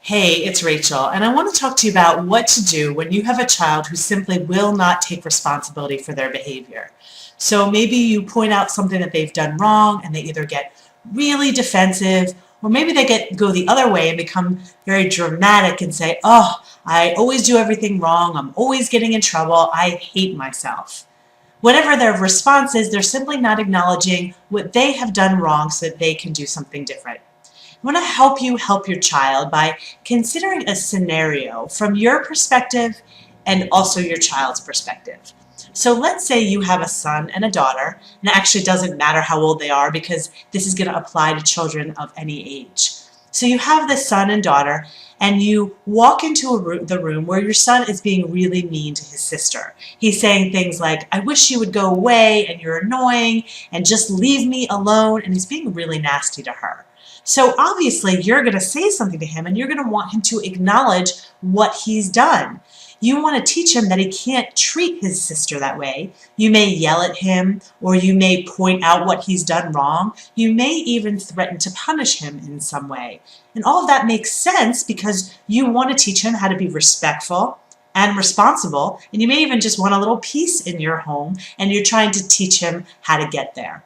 Hey, it's Rachel, and I want to talk to you about what to do when you have a child who simply will not take responsibility for their behavior. So maybe you point out something that they've done wrong and they either get really defensive or maybe they go the other way and become very dramatic and say, "Oh, I always do everything wrong. I'm always getting in trouble. I hate myself." Whatever their response is, they're simply not acknowledging what they have done wrong so that they can do something different. I want to help you help your child by considering a scenario from your perspective and also your child's perspective. So let's say you have a son and a daughter, and it actually doesn't matter how old they are because this is going to apply to children of any age. So you have this son and daughter, and you walk into the room where your son is being really mean to his sister. He's saying things like, "I wish you would go away, and you're annoying, and just leave me alone," and he's being really nasty to her. So obviously you're going to say something to him and you're going to want him to acknowledge what he's done. You want to teach him that he can't treat his sister that way. You may yell at him, or you may point out what he's done wrong. You may even threaten to punish him in some way. And all of that makes sense because you want to teach him how to be respectful and responsible, and you may even just want a little peace in your home, and you're trying to teach him how to get there.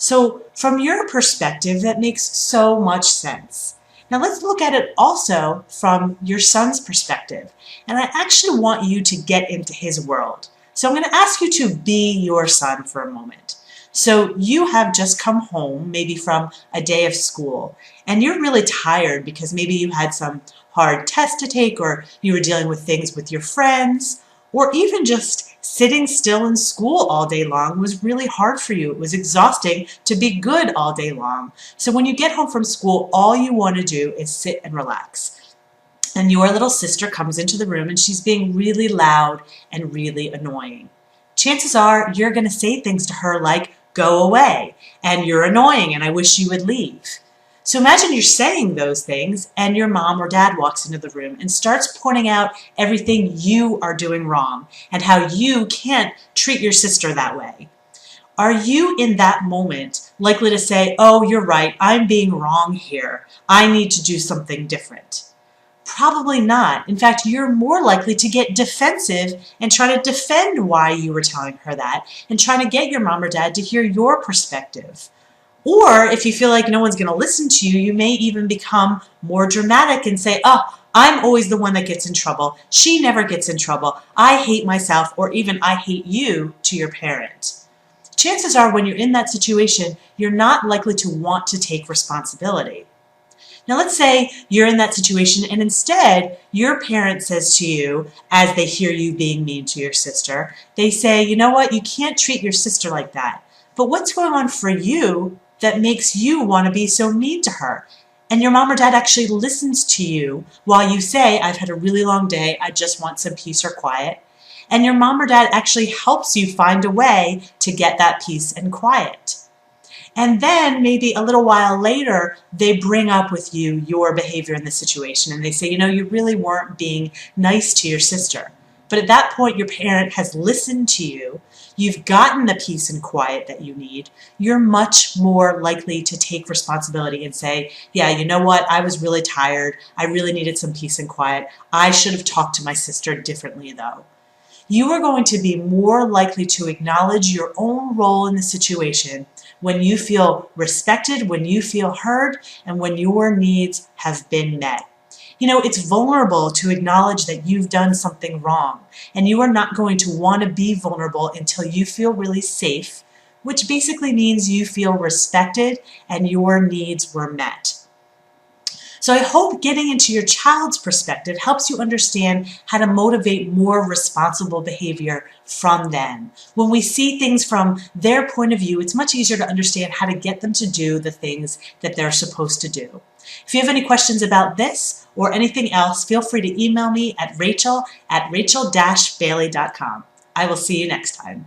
So from your perspective, that makes so much sense. Now let's look at it also from your son's perspective. And I actually want you to get into his world. So I'm going to ask you to be your son for a moment. So you have just come home, maybe from a day of school, and you're really tired because maybe you had some hard test to take, or you were dealing with things with your friends, or even just sitting still in school all day long was really hard for you. It was exhausting to be good all day long. So when you get home from school, all you want to do is sit and relax. And your little sister comes into the room and she's being really loud and really annoying. Chances are you're going to say things to her like, "Go away," and "You're annoying and I wish you would leave." So imagine you're saying those things and your mom or dad walks into the room and starts pointing out everything you are doing wrong and how you can't treat your sister that way. Are you in that moment likely to say, "Oh, you're right, I'm being wrong here. I need to do something different"? Probably not. In fact, you're more likely to get defensive and try to defend why you were telling her that and trying to get your mom or dad to hear your perspective. Or if you feel like no one's going to listen to you, you may even become more dramatic and say, "Oh, I'm always the one that gets in trouble. She never gets in trouble. I hate myself," or even "I hate you" to your parent. Chances are when you're in that situation, you're not likely to want to take responsibility. Now let's say you're in that situation and instead your parent says to you, as they hear you being mean to your sister, they say, "You know what, you can't treat your sister like that. But what's going on for you that makes you want to be so mean to her?" And your mom or dad actually listens to you while you say, "I've had a really long day, I just want some peace or quiet." And your mom or dad actually helps you find a way to get that peace and quiet. And then maybe a little while later, they bring up with you your behavior in the situation and they say, "You know, you really weren't being nice to your sister." But at that point, your parent has listened to you. You've gotten the peace and quiet that you need. You're much more likely to take responsibility and say, "Yeah, you know what? I was really tired. I really needed some peace and quiet. I should have talked to my sister differently, though." You are going to be more likely to acknowledge your own role in the situation when you feel respected, when you feel heard, and when your needs have been met. You know, it's vulnerable to acknowledge that you've done something wrong, and you are not going to want to be vulnerable until you feel really safe, which basically means you feel respected and your needs were met. So I hope getting into your child's perspective helps you understand how to motivate more responsible behavior from them. When we see things from their point of view, it's much easier to understand how to get them to do the things that they're supposed to do. If you have any questions about this or anything else, feel free to email me at rachel@rachel-bailey.com. I will see you next time.